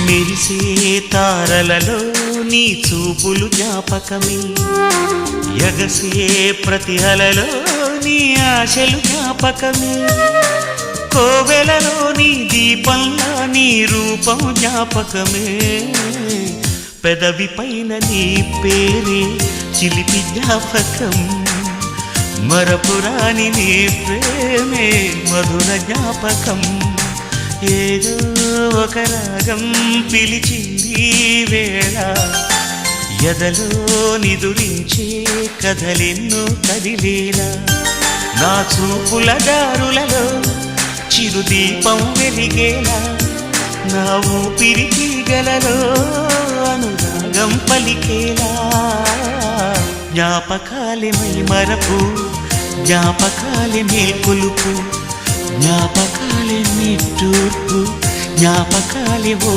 మెరిసే తారలలో నీ చూపులు జ్ఞాపకమే ఎగసే ప్రతి అలలో నీ ఆశలు జ్ఞాపకమే కోవెలలో నీ దీపంలా నీ రూపం జ్ఞాపకమే పెదవి పైన నీ పేరే చిలిపి జ్ఞాపకం మరపురాని నీ ప్రేమే మధుర జ్ఞాపకం ఏదో ఒక రాగం పిలిచింది వేళ ఎదలో నిదురించే కథలెన్నో కదిలేలా నా చూపుల దారులలో చిరుదీపం వెలిగేలా నా ఊపిరి తీగలలో అనురాగం పలికేలా జ్ఞాపకాలే మై మరపు జ్ఞాపకాలే మేల్కొలుపు జ్ఞాపకాలే నిట్టూర్పు జ్ఞాపకాలే ఓ